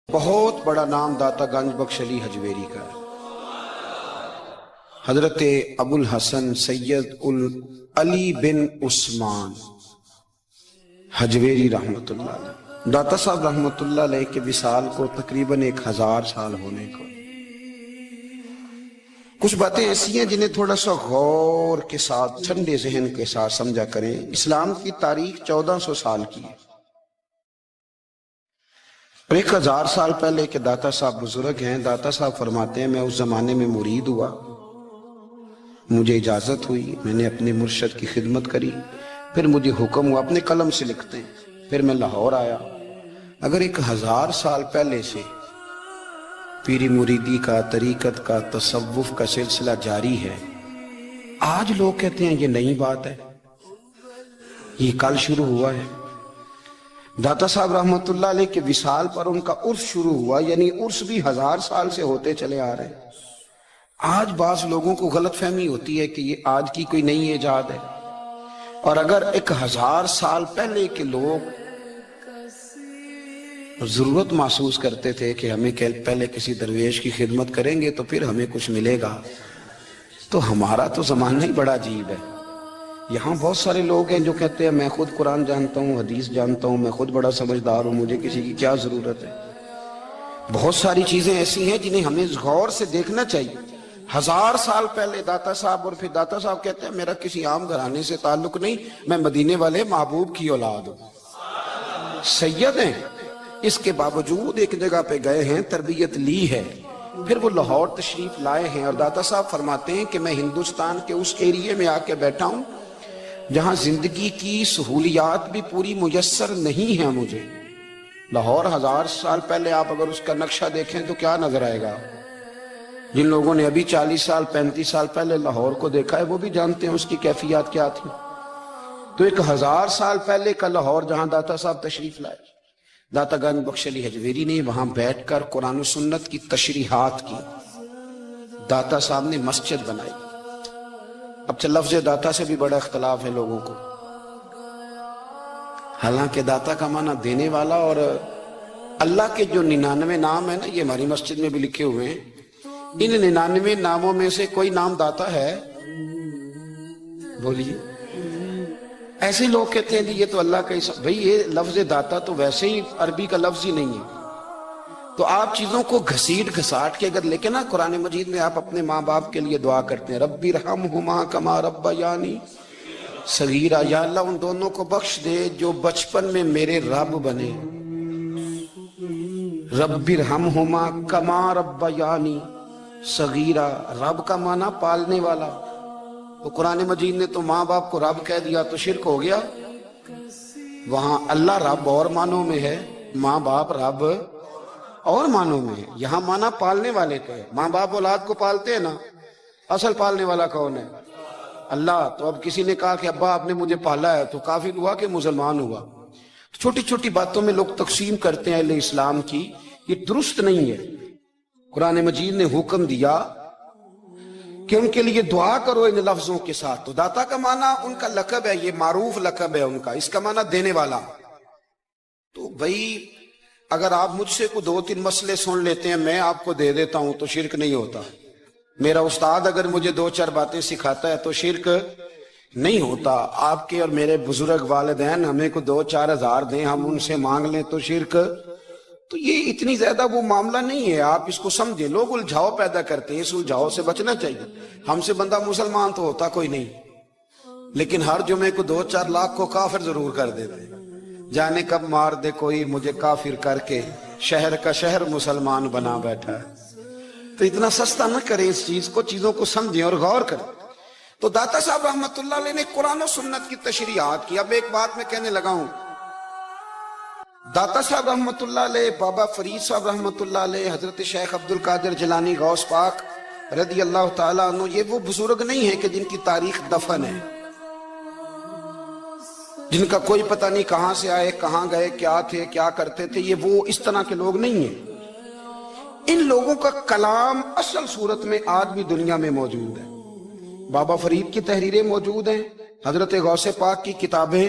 بہت بڑا نام داتا گنج بخش علی حجویری کا ہے۔ حضرت ابو الحسن سید علی بن عثمان حجویری رحمت اللہ علیہ، داتا صاحب رحمت اللہ علیہ کے وصال کو تقریباً 1000 سال ہونے کو۔ کچھ باتیں ایسی ہیں جنہیں تھوڑا سا غور کے ساتھ، ٹھنڈے ذہن کے ساتھ سمجھا کریں۔ اسلام کی تاریخ 1400 سال کی ہے، اور 1000 سال پہلے کے داتا صاحب بزرگ ہیں۔ داتا صاحب فرماتے ہیں میں اس زمانے میں مرید ہوا، مجھے اجازت ہوئی، میں نے اپنے مرشد کی خدمت کری، پھر مجھے حکم ہوا، اپنے قلم سے لکھتے ہیں، پھر میں لاہور آیا۔ اگر 1000 سال پہلے سے پیری مریدی کا، طریقت کا، تصوف کا سلسلہ جاری ہے، آج لوگ کہتے ہیں یہ نئی بات ہے، یہ کل شروع ہوا ہے۔ داتا صاحب رحمت اللہ علیہ کے وصال پر ان کا عرس شروع ہوا، یعنی عرس بھی 1000 سال سے ہوتے چلے آ رہے ہیں۔ آج بعض لوگوں کو غلط فہمی ہوتی ہے کہ یہ آج کی کوئی نئی ایجاد ہے، اور اگر 1000 سال پہلے کے لوگ ضرورت محسوس کرتے تھے کہ ہمیں پہلے کسی درویش کی خدمت کریں گے تو پھر ہمیں کچھ ملے گا، تو ہمارا تو زمانہ ہی بڑا عجیب ہے۔ یہاں بہت سارے لوگ ہیں جو کہتے ہیں میں خود قرآن جانتا ہوں، حدیث جانتا ہوں، میں خود بڑا سمجھدار ہوں، مجھے کسی کی کیا ضرورت ہے۔ بہت ساری چیزیں ایسی ہیں جنہیں ہمیں غور سے دیکھنا چاہیے۔ 1000 سال پہلے داتا صاحب، اور پھر داتا صاحب کہتے ہیں میرا کسی عام گھرانے سے تعلق نہیں، میں مدینے والے محبوب کی اولاد ہوں، سید ہیں۔ اس کے باوجود ایک جگہ پہ گئے ہیں، تربیت لی ہے، پھر وہ لاہور تشریف لائے ہیں، اور داتا صاحب فرماتے ہیں کہ میں ہندوستان کے اس ایریے میں آ کے بیٹھا ہوں جہاں زندگی کی سہولیات بھی پوری میسر نہیں ہیں مجھے۔ لاہور 1000 سال پہلے آپ اگر اس کا نقشہ دیکھیں تو کیا نظر آئے گا؟ جن لوگوں نے ابھی 40 سال 35 سال پہلے لاہور کو دیکھا ہے وہ بھی جانتے ہیں اس کی کیفیات کیا تھی۔ تو 1000 سال پہلے کا لاہور جہاں داتا صاحب تشریف لائے، داتا گنج بخش علی حجویری نے وہاں بیٹھ کر قرآن و سنت کی تشریحات کی۔ داتا صاحب نے مسجد بنائی۔ اب لفظ داتا سے بھی بڑا اختلاف ہے لوگوں کو، حالانکہ داتا کا معنی دینے والا، اور اللہ کے جو 99 نام ہیں نا، یہ ہماری مسجد میں بھی لکھے ہوئے ہیں، ان 99 ناموں میں سے کوئی نام داتا ہے؟ بولیے۔ ایسے لوگ کہتے ہیں یہ تو اللہ کا ہی، بھئی یہ لفظ داتا تو ویسے ہی عربی کا لفظ ہی نہیں ہے۔ تو آپ چیزوں کو گھسیٹ گھساٹ کے اگر لے کے نا، قرآن مجید میں آپ اپنے ماں باپ کے لیے دعا کرتے ہیں رب ارحمہما کما ربیانی صغیرا، یا اللہ ان دونوں کو بخش دے جو بچپن میں میرے رب بنے۔ رب ارحمہما کما ربیانی صغیرا، رب کا معنی پالنے والا، تو قرآن مجید نے تو ماں باپ کو رب کہہ دیا تو شرک ہو گیا۔ وہاں اللہ رب اور معنوں میں ہے، ماں باپ رب اور معنوں میں ہے۔ یہاں معنی پالنے والے کا ہے، ماں باپ اولاد کو پالتے ہیں نا، اصل پالنے والا کون ہے؟ اللہ۔ تو اب کسی نے کہا کہ ابا آپ نے مجھے پالا ہے، تو کافر ہوا کہ مسلمان ہوا؟ چھوٹی چھوٹی باتوں میں لوگ تقسیم کرتے ہیں اہل اسلام کی، یہ درست نہیں ہے۔ قرآن مجید نے حکم دیا کہ ان کے لیے دعا کرو ان لفظوں کے ساتھ۔ تو داتا کا معنی ان کا لقب ہے، یہ معروف لقب ہے ان کا، اس کا معنی دینے والا۔ تو بھئی اگر آپ مجھ سے کوئی 2-3 مسئلے سن لیتے ہیں، میں آپ کو دے دیتا ہوں تو شرک نہیں ہوتا۔ میرا استاد اگر مجھے 2-4 باتیں سکھاتا ہے تو شرک نہیں ہوتا۔ آپ کے اور میرے بزرگ والدین ہمیں کو 2-4 ہزار دیں، ہم ان سے مانگ لیں تو شرک، تو یہ اتنی زیادہ وہ معاملہ نہیں ہے، آپ اس کو سمجھیں۔ لوگ الجھاؤ پیدا کرتے ہیں، اس الجھاؤ سے بچنا چاہیے۔ ہم سے بندہ مسلمان تو ہوتا کوئی نہیں، لیکن ہر جمعے کو 2-4 لاکھ کو کافر ضرور کر دیتے ہیں۔ جانے کب مار دے کوئی مجھے کافر کر کے، شہر کا شہر مسلمان بنا بیٹھا ہے۔ تو اتنا سستا نہ کریں اس چیز کو، چیزوں کو سمجھیں اور غور کریں۔ تو داتا صاحب رحمت اللہ علیہ نے قرآن و سنت کی تشریحات کی۔ اب ایک بات میں کہنے لگا ہوں، داتا صاحب رحمت اللہ علیہ، بابا فرید صاحب رحمت اللہ علیہ، حضرت شیخ عبد القادر جیلانی غوث پاک رضی اللہ تعالیٰ عنہ، یہ وہ بزرگ نہیں ہیں کہ جن کی تاریخ دفن ہے، جن کا کوئی پتہ نہیں کہاں سے آئے، کہاں گئے، کیا تھے، کیا کرتے تھے۔ یہ وہ اس طرح کے لوگ نہیں ہیں۔ ان لوگوں کا کلام اصل صورت میں آج بھی دنیا میں موجود ہے۔ بابا فرید کی تحریریں موجود ہیں، حضرت غوث پاک کی کتابیں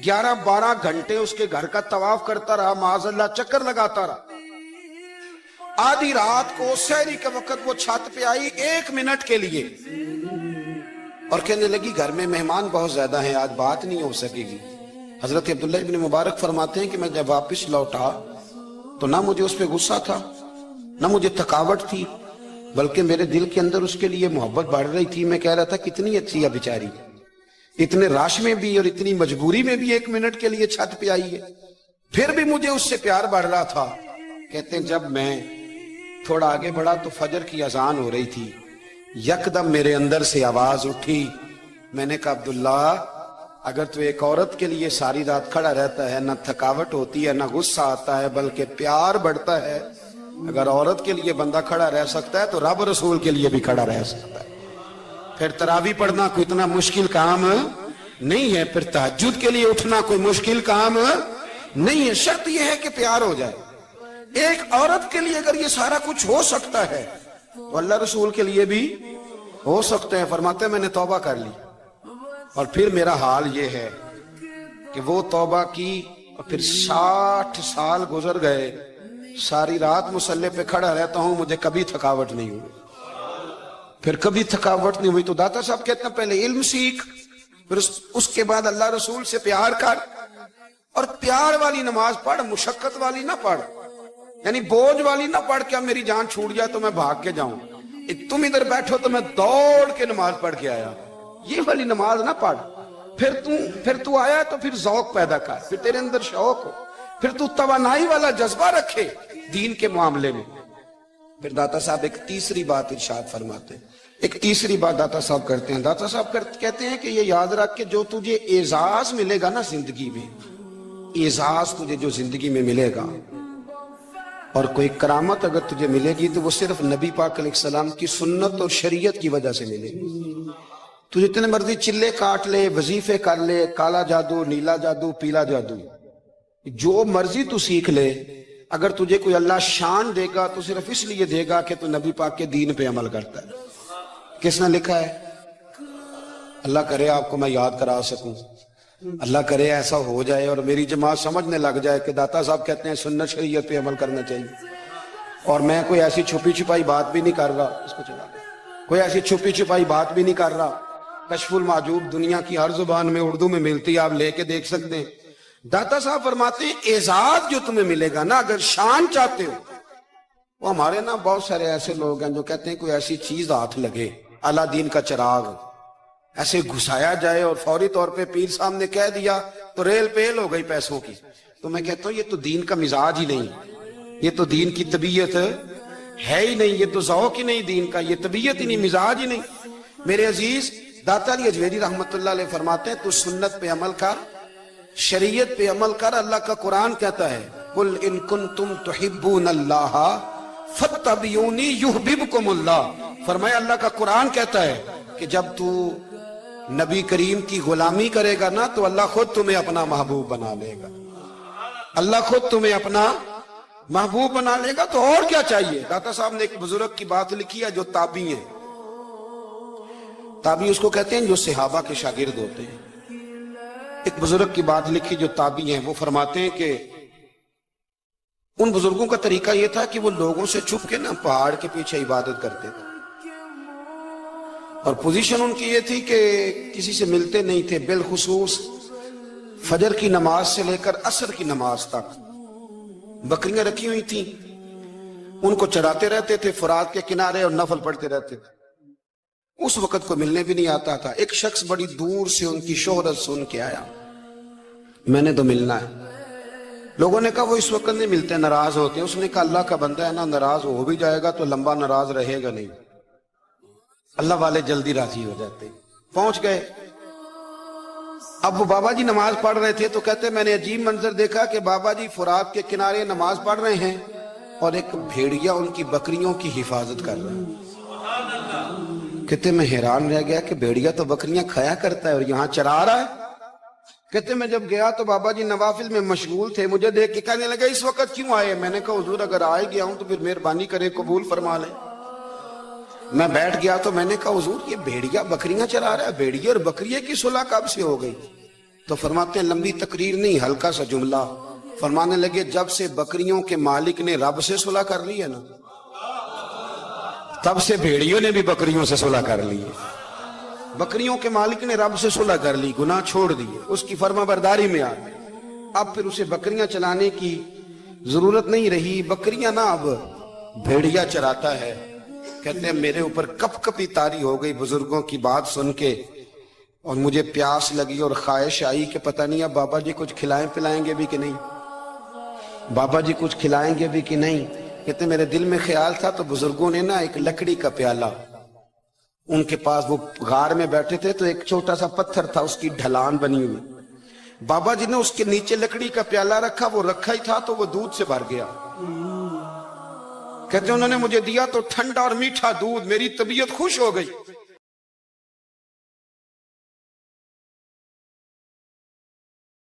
11-12 گھنٹے اس کے گھر کا طواف کرتا رہا، معاذ اللہ چکر لگاتا رہا۔ آدھی رات کو سحری کے وقت وہ چھت پہ آئی 1 منٹ کے لیے اور کہنے لگی گھر میں مہمان بہت زیادہ ہیں، آج بات نہیں ہو سکے گی۔ حضرت عبداللہ ابن مبارک فرماتے ہیں کہ میں جب واپس لوٹا تو نہ مجھے اس پہ غصہ تھا، نہ مجھے تھکاوٹ تھی، بلکہ میرے دل کے اندر اس کے لیے محبت بڑھ رہی تھی۔ میں کہہ رہا تھا کتنی اچھی ہے بیچاری، اتنے راش میں بھی اور اتنی مجبوری میں بھی 1 منٹ کے لیے چھت پہ آئی ہے، پھر بھی مجھے اس سے پیار بڑھ رہا تھا۔ کہتے ہیں جب میں تھوڑا آگے بڑھا تو فجر کی اذان ہو رہی تھی، یکدم میرے اندر سے آواز اٹھی۔ میں نے کہا عبداللہ اگر تو ایک عورت کے لیے ساری رات کھڑا رہتا ہے، نہ تھکاوٹ ہوتی ہے، نہ غصہ آتا ہے، بلکہ پیار بڑھتا ہے، اگر عورت کے لیے بندہ کھڑا رہ سکتا ہے تو رب رسول کے لیے بھی کھڑا رہ سکتا ہے۔ پھر تراویح پڑھنا کوئی اتنا مشکل کام نہیں ہے، پھر تہجد کے لیے اٹھنا کوئی مشکل کام نہیں ہے، شرط یہ ہے کہ پیار ہو جائے۔ ایک عورت کے لیے اگر یہ سارا کچھ ہو سکتا ہے تو اللہ رسول کے لیے بھی ہو سکتے ہیں۔ فرماتے ہیں میں نے توبہ کر لی اور پھر میرا حال یہ ہے کہ وہ توبہ کی اور پھر 60 سال گزر گئے، ساری رات مصلی پہ کھڑا رہتا ہوں، مجھے کبھی تھکاوٹ نہیں ہوئی، پھر کبھی تھکاوٹ نہیں ہوئی۔ تو داتا صاحب کہتے ہیں پہلے علم سیکھ، پھر اس کے بعد اللہ رسول سے پیار کر، اور پیار والی نماز پڑھ، مشقت والی نہ پڑھ، یعنی بوجھ والی نہ پڑھ کہ اب میری جان چھوٹ جائے تو میں بھاگ کے جاؤں، تم ادھر بیٹھو تو میں دوڑ کے نماز پڑھ کے آیا، یہ والی نماز نہ پڑھ۔ پھر تو آیا تو پھر ذوق پیدا کر، پھر تیرے اندر شوق ہو، پھر تو توانائی والا جذبہ رکھے دین کے معاملے میں۔ پھر داتا صاحب ایک تیسری بات ارشاد فرماتے ہیں، ایک تیسری بات داتا صاحب کرتے ہیں۔ داتا صاحب کہتے ہیں کہ یہ یاد رکھ کہ جو تجھے اعزاز ملے گا نا زندگی میں، اعزاز تجھے جو زندگی میں ملے گا اور کوئی کرامت اگر تجھے ملے گی تو وہ صرف نبی پاک علیہ السلام کی سنت اور شریعت کی وجہ سے ملے گی۔ تو جتنے مرضی چلے کاٹ لے، وظیفے کر لے، کالا جادو، نیلا جادو، پیلا جادو، جو مرضی تو سیکھ لے، اگر تجھے کوئی اللہ شان دے گا تو صرف اس لیے دے گا کہ تو نبی پاک کے دین پہ عمل کرتا ہے۔ کس نے لکھا ہے؟ اللہ کرے آپ کو میں یاد کرا سکوں، اللہ کرے ایسا ہو جائے اور میری جماعت سمجھنے لگ جائے کہ داتا صاحب کہتے ہیں سنت شریعت پہ عمل کرنا چاہیے، اور میں کوئی ایسی چھپی چھپائی بات بھی نہیں کر رہا، اس کو چلا لیں، کوئی ایسی چھپی چھپائی بات بھی نہیں کر رہا۔ کشف المعجوب دنیا کی ہر زبان میں اردو میں ملتی ہے، آپ لے کے دیکھ سکتے ہیں۔ داتا صاحب فرماتے ہیں اعزاز جو تمہیں ملے گا نا، اگر شان چاہتے ہو، وہ ہمارے نا بہت سارے ایسے لوگ ہیں جو کہتے ہیں کوئی ایسی چیز ہاتھ لگے، اعلیٰ دین کا چراغ ایسے گھسایا جائے اور فوری طور پہ پیر صاحب نے کہہ دیا تو ریل پیل ہو گئی پیسوں کی، تو میں کہتا ہوں یہ تو دین کا مزاج ہی نہیں، یہ تو دین کی طبیعت ہے ہی نہیں، یہ تو ذوق ہی نہیں دین کا، یہ طبیعت ہی نہیں، مزاج ہی نہیں۔ میرے عزیز داتا علی اجویری رحمت اللہ علیہ فرماتے ہیں تو سنت پہ عمل کر، شریعت پہ عمل کر۔ اللہ کا قرآن کہتا ہے قُلْ إِن كُنْتُمْ تُحِبُّونَ اللَّهَ فَاتَّبِعُونِي يُحْبِبْكُمُ اللَّهُ۔ فرمایا اللہ کا قرآن کہتا ہے کہ جب تو نبی کریم کی غلامی کرے گا نا تو اللہ خود تمہیں اپنا محبوب بنا لے گا، اللہ خود تمہیں اپنا محبوب بنا لے گا، تو اور کیا چاہیے۔ داتا صاحب نے ایک بزرگ کی بات لکھی ہے جو تابعی ہیں، تابعی اس کو کہتے ہیں جو صحابہ کے شاگرد ہوتے ہیں۔ ایک بزرگ کی بات لکھی جو تابعی ہیں، وہ فرماتے ہیں کہ ان بزرگوں کا طریقہ یہ تھا کہ وہ لوگوں سے چھپ کے نا پہاڑ کے پیچھے عبادت کرتے تھے، اور پوزیشن ان کی یہ تھی کہ کسی سے ملتے نہیں تھے، بالخصوص فجر کی نماز سے لے کر عصر کی نماز تک بکریاں رکھی ہوئی تھیں، ان کو چراتے رہتے تھے فرات کے کنارے اور نفل پڑھتے رہتے تھے۔ اس وقت کو ملنے بھی نہیں آتا تھا۔ ایک شخص بڑی دور سے ان کی شہرت سن کے آیا، میں نے تو ملنا ہے۔ لوگوں نے کہا وہ اس وقت نہیں ملتے، ناراض ہوتے ہیں۔ اس نے کہا اللہ کا بندہ ہے نا، ناراض ہو بھی جائے گا تو لمبا ناراض رہے گا نہیں، اللہ والے جلدی راضی ہو جاتے ہیں۔ پہنچ گئے، اب وہ بابا جی نماز پڑھ رہے تھے تو کہتے میں نے عجیب منظر دیکھا کہ بابا جی فرات کے کنارے نماز پڑھ رہے ہیں اور ایک بھیڑیا ان کی بکریوں کی حفاظت کر رہا ہے۔ کہتے میں حیران رہ گیا کہ بھیڑیا تو بکریاں کھایا کرتا ہے اور یہاں چرا رہا ہے۔ کہتے میں جب گیا تو بابا جی نوافل میں مشغول تھے، مجھے دیکھ کے کہنے لگے اس وقت کیوں آئے؟ میں نے کہا حضور اگر آئے گیا ہوں تو پھر مہربانی کرے قبول فرما لیں۔ میں بیٹھ گیا تو میں نے کہا حضور یہ بھیڑیا بکریاں چرا رہا ہے، بھیڑیا اور بکریے کی صلح کب سے ہو گئی؟ تو فرماتے ہیں لمبی تقریر نہیں، ہلکا سا جملہ. فرمانے لگے جب سے بکریوں کے مالک نے رب سے صلح کر لی ہے نا، تب سے بھیڑیوں نے بھی بکریوں سے صلح کر لی ہے. بکریوں کے مالک نے رب سے صلح کر لی، گناہ چھوڑ دیے، اس کی فرما برداری میں آ گئے. اب پھر اسے بکریاں چلانے کی ضرورت نہیں رہی. بکریاں نا اب بھیڑیا چراتا ہے. کہتے ہیں میرے اوپر کپ کپی طاری ہو گئی بزرگوں کی بات سن کے، اور مجھے پیاس لگی اور خواہش آئی کہ پتہ نہیں اب بابا جی کچھ کھلائیں پلائیں گے بھی کہ نہیں، بابا جی کچھ کھلائیں گے بھی کہ نہیں. کہتے میرے دل میں خیال تھا تو بزرگوں نے نا ایک لکڑی کا پیالہ، ان کے پاس وہ غار میں بیٹھے تھے تو ایک چھوٹا سا پتھر تھا، اس کی ڈھلان بنی ہوئی. بابا جی نے اس کے نیچے لکڑی کا پیالہ رکھا، وہ رکھا ہی تھا تو وہ دودھ سے بھر گیا. کہتے انہوں نے مجھے دیا تو ٹھنڈا اور میٹھا دودھ، میری طبیعت خوش ہو گئی.